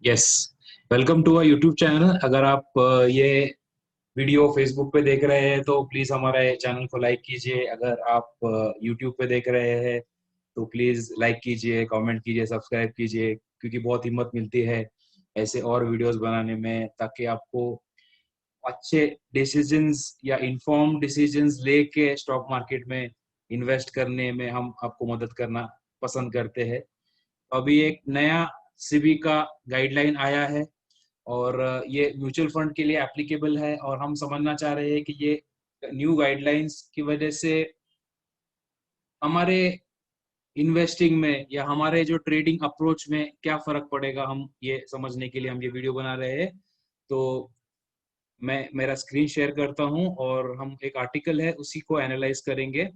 Yes, welcome to our YouTube channel. अगर आप ये वीडियो फेसबुक पे देख रहे हैं तो प्लीज हमारे चैनल को लाइक कीजिए। अगर आप यूट्यूब पे देख रहे हैं तो प्लीज लाइक कीजिए, कमेंट कीजिए, सब्सक्राइब कीजिए, क्योंकि बहुत हिम्मत मिलती है ऐसे और वीडियोस बनाने में, ताकि आपको अच्छे डिसीजंस या इन्फॉर्म्ड डिसीजंस लेके स्टॉक मार्केट में इन्वेस्ट करने में हम आपको मदद करना पसंद करते हैं। अभी एक नया सिबी का गाइडलाइन आया है और ये म्यूचुअल फंड के लिए एप्लीकेबल है, और हम समझना चाह रहे हैं कि ये न्यू गाइडलाइंस की वजह से हमारे इन्वेस्टिंग में या हमारे जो ट्रेडिंग अप्रोच में क्या फर्क पड़ेगा, हम ये समझने के लिए हम ये वीडियो बना रहे हैं। तो मैं मेरा स्क्रीन शेयर करता हूं और हम एक आर्टिकल है उसी को एनालाइज करेंगे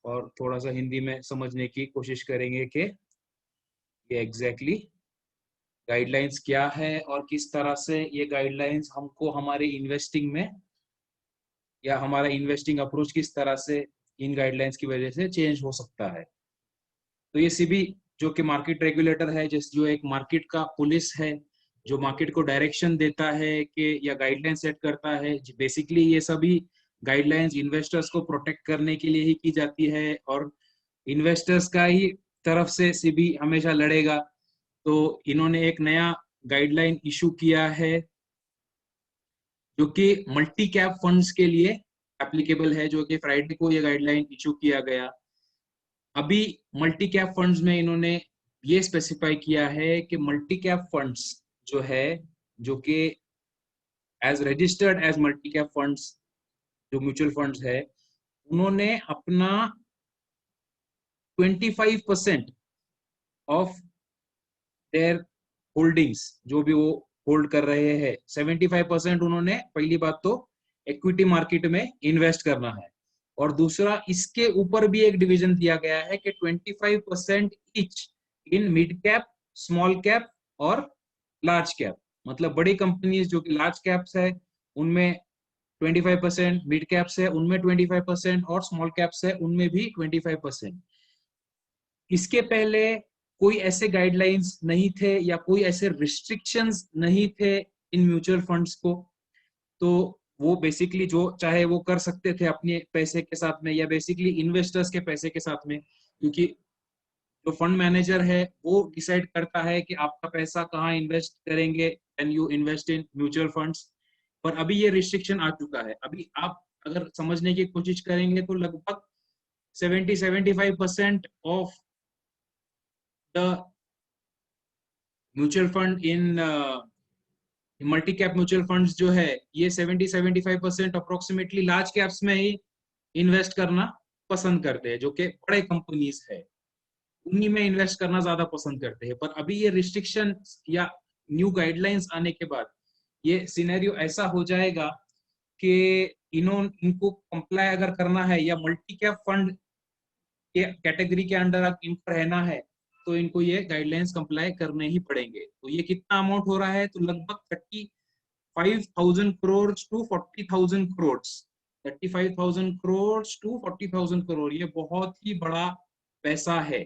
और थोड़ा सा हिंदी में समझने की कोशिश करेंगे कि ये एग्जैक्टली गाइडलाइंस क्या है और किस तरह से ये गाइडलाइंस हमको हमारे इन्वेस्टिंग में या हमारा इन्वेस्टिंग अप्रोच किस तरह से इन गाइडलाइंस की वजह से चेंज हो सकता है। तो ये सीबी जो कि मार्केट रेगुलेटर है, जो एक मार्केट का पुलिस है, जो मार्केट को डायरेक्शन देता है कि या गाइडलाइन सेट करता है, बेसिकली ये सभी गाइडलाइंस इन्वेस्टर्स को प्रोटेक्ट करने के लिए ही की जाती है और इन्वेस्टर्स का ही तरफ से सीबी हमेशा लड़ेगा। तो इन्होंने एक नया गाइडलाइन इशू किया है जो कि मल्टी कैप फंड्स के लिए एप्लीकेबल है, जो कि फ्राइडे को ये गाइडलाइन इशू किया गया। अभी मल्टी कैप फंड्स में इन्होंने ये स्पेसिफाई किया है कि मल्टी कैप फंड्स जो है, जो कि as registered as multi cap funds, जो म्यूचुअल फंड्स है, उन्होंने अपना 25% ऑफ देयर होल्डिंग्स, जो भी वो होल्ड कर रहे हैं, 75% उन्होंने पहली बात तो इक्विटी मार्केट में इन्वेस्ट करना है, और दूसरा इसके ऊपर भी एक डिवीजन दिया गया है कि 25% each in mid cap, small cap और लार्ज कैप। मतलब बड़ी कंपनीज जो कि लार्ज कैप्स है उनमें 25%, मिड कैप्स है उनमें 25% और स्मॉल कैप्स है उनमें भी 25%। इसके पहले कोई ऐसे गाइडलाइंस नहीं थे या कोई ऐसे रिस्ट्रिक्शंस नहीं थे इन म्यूचुअल फंड्स को। तो वो बेसिकली जो चाहे वो कर सकते थे अपने पैसे के साथ में या बेसिकली इन्वेस्टर्स के पैसे के साथ में, क्योंकि जो फंड मैनेजर है वो डिसाइड करता है कि आपका पैसा कहाँ इन्वेस्ट करेंगे and you invest in mutual funds. पर अभी ये रिस्ट्रिक्शन आ चुका है। अभी आप अगर समझने की कोशिश करेंगे तो लगभग 70-75% of the mutual fund in multi cap mutual funds जो है, ये 70-75% अप्रोक्सीमेटली लार्ज कैप्स में ही इन्वेस्ट करना पसंद करते हैं, जो कि बड़े कंपनीज है उन्हीं में इन्वेस्ट करना ज्यादा पसंद करते हैं। पर अभी ये रिस्ट्रिक्शन या न्यू गाइडलाइंस आने के बाद ये सिनेरियो ऐसा हो जाएगा कि इनको कंप्लाई अगर करना है या मल्टी कैप फंड के कैटेगरी के अंडर इनको रहना है तो इनको ये गाइडलाइंस कंप्लाई करने ही पड़ेंगे। तो ये कितना अमाउंट हो रहा है, तो लगभग 35,000 करोड़ टू 40,000 करोड़, 35,000 करोड़ टू 40,000 करोड़, ये बहुत ही बड़ा पैसा है,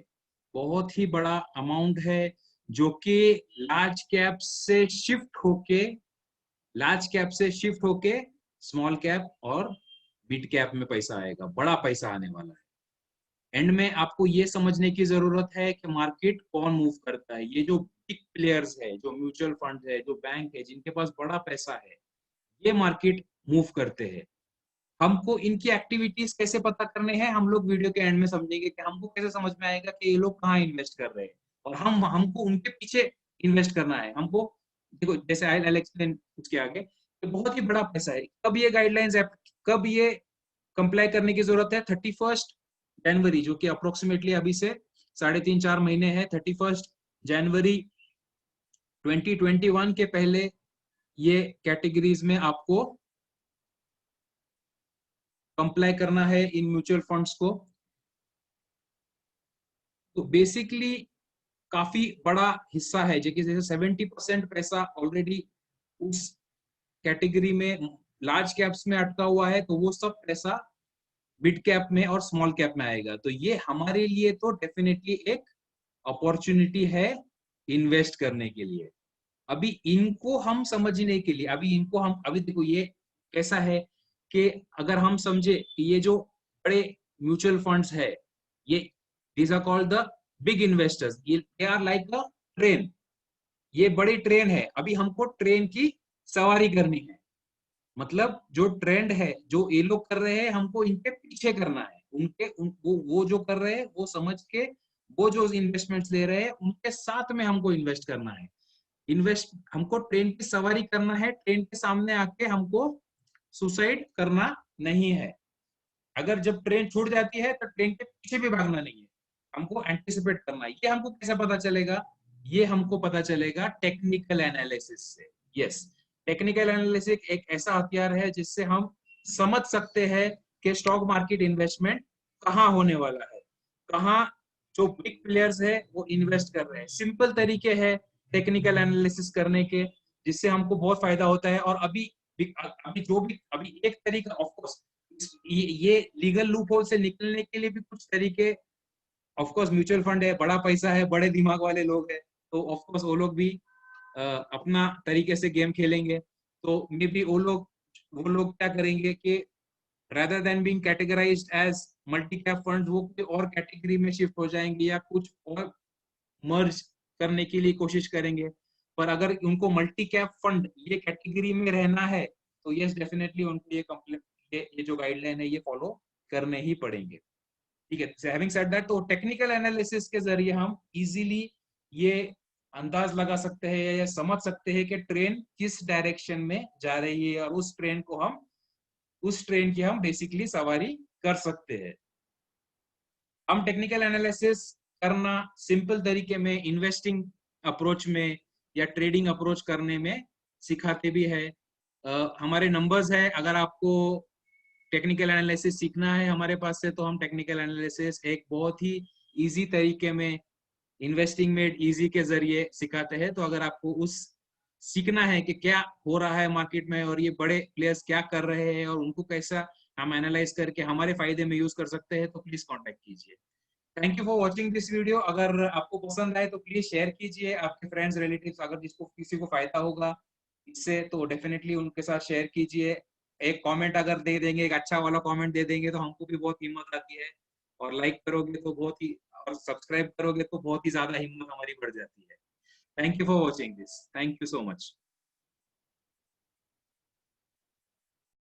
बहुत ही बड़ा अमाउंट है, जो कि लार्ज कैप से शिफ्ट होके लार्ज कैप से शिफ्ट होके स्मॉल कैप और मिड कैप में पैसा आएगा, बड़ा पैसा आने वाला है। एंड में आपको ये समझने की जरूरत है कि मार्केट कौन मूव करता है। ये जो बिग प्लेयर्स है, जो म्यूचुअल फंड है, जो बैंक है, जिनके पास बड़ा पैसा है, ये मार्केट मूव करते हैं। हमको इनकी एक्टिविटीज कैसे पता करने हैं, हम लोग वीडियो के एंड में समझेंगे कि हमको कैसे समझ में आएगा कि ये लोग कहाँ इन्वेस्ट कर रहे हैं और हमको उनके पीछे इन्वेस्ट करना है। हमको देखो, जैसे आई एक्सप्लेन उसके आगे, तो बहुत ही बड़ा पैसा है। कब ये गाइडलाइंस है, कब ये कंप्लाई करने की जरूरत है? 31 जनवरी, जो कि अप्रोक्सीमेटली अभी से 3.5-4 महीने है। 31 जनवरी 2021 के पहले ये कैटेगरीज में आपको कंप्लाई करना है इन म्यूचुअल फंड्स को। तो बेसिकली काफी बड़ा हिस्सा है, जैसे 70% पैसा ऑलरेडी उस कैटेगरी में लार्ज कैप्स में अटका हुआ है, तो वो सब पैसा मिड कैप में और स्मॉल कैप में आएगा। तो ये हमारे लिए तो डेफिनेटली एक अपॉर्चुनिटी है इन्वेस्ट करने के लिए। अभी इनको हम समझने के लिए, अभी देखो ये कैसा है कि अगर हम समझे कि ये जो बड़े म्यूचुअल फंड्स है, ये these are called the big investors, ये they are like a train, ये बड़ी ट्रेन है, अभी हमको ट्रेन की सवारी करनी है। मतलब जो ट्रेंड है, जो ये लोग कर रहे हैं, हमको इनके पीछे करना है, वो जो कर रहे हैं वो समझ के, वो जो इन्वेस्टमेंट्स ले रहे हैं उनके साथ में हमको इन्वेस्ट करना है। इन्वेस्ट हमको ट्रेन की सवारी करना है, ट्रेन के सामने आके हमको सुसाइड करना नहीं है। अगर जब ट्रेन छूट जाती है तो ट्रेन के पीछे भी भागना नहीं है, हमको एंटिसिपेट करना है। ये हमको कैसे पता चलेगा? ये हमको पता चलेगा टेक्निकल एनालिसिस से। यस, टेक्निकल एनालिसिस एक ऐसा हथियार है जिससे हम समझ सकते हैं कि स्टॉक मार्केट इन्वेस्टमेंट कहाँ होने वाला है, कहाँ जो बिग प्लेयर्स है वो इन्वेस्ट कर रहे हैं। सिंपल तरीके हैं टेक्निकल एनालिसिस करने के, जिससे हमको बहुत फायदा होता है। और अभी अभी एक तरीका, ऑफ कोर्स ये लीगल लूप होल से निकलने के लिए भी कुछ तरीके, ऑफ कोर्स म्यूचुअल फंड है, बड़ा पैसा है, बड़े दिमाग वाले लोग हैं, तो ऑफ कोर्स वो लोग भी अपना तरीके से गेम खेलेंगे। तो मे बी वो लोग क्या करेंगे कि rather than being categorized as multi cap funds, वो कोई और कैटेगरी में शिफ्ट हो जाएंगे या कुछ और मर्ज करने के लिए कोशिश करेंगे। पर अगर उनको मल्टी कैप फंड ये कैटेगरी में रहना है तो यस डेफिनेटली उनको ये जो गाइडलाइन है ये फॉलो करने ही पड़ेंगे। ठीक है, हैविंग सेड दैट, तो टेक्निकल एनालिसिस के जरिए हम इजीली ये अंदाज लगा सकते हैं या समझ सकते हैं कि ट्रेन किस डायरेक्शन में जा रही है, और उस ट्रेन की हम बेसिकली सवारी कर सकते हैं। हम टेक्निकल एनालिसिस करना सिंपल तरीके में इन्वेस्टिंग अप्रोच में या ट्रेडिंग अप्रोच करने में सिखाते भी है। हमारे नंबर्स है, अगर आपको टेक्निकल एनालिसिस सीखना है हमारे पास से, तो हम टेक्निकल एनालिसिस एक बहुत ही इजी तरीके में इन्वेस्टिंग मेड इजी के जरिए सिखाते हैं। तो अगर आपको उस सीखना है कि क्या हो रहा है मार्केट में और ये बड़े प्लेयर्स क्या कर रहे हैं और उनको कैसा हम एनालाइज करके हमारे फायदे में यूज कर सकते हैं, तो प्लीज कांटेक्ट कीजिए। Thank you for watching this video. अगर आपको पसंद आए तो प्लीज शेयर कीजिए आपके फ्रेंड्स रिलेटिव्स, अगर जिसको किसी को फायदा होगा इससे तो डेफिनेटली उनके साथ शेयर कीजिए। एक कमेंट अगर दे देंगे, एक अच्छा वाला कमेंट दे देंगे तो हमको भी बहुत हिम्मत आती है, और लाइक करोगे तो बहुत ही, और सब्सक्राइब करोगे तो बहुत ही ज्यादा हिम्मत हमारी बढ़ जाती है। Thank you for watching this, thank you so much.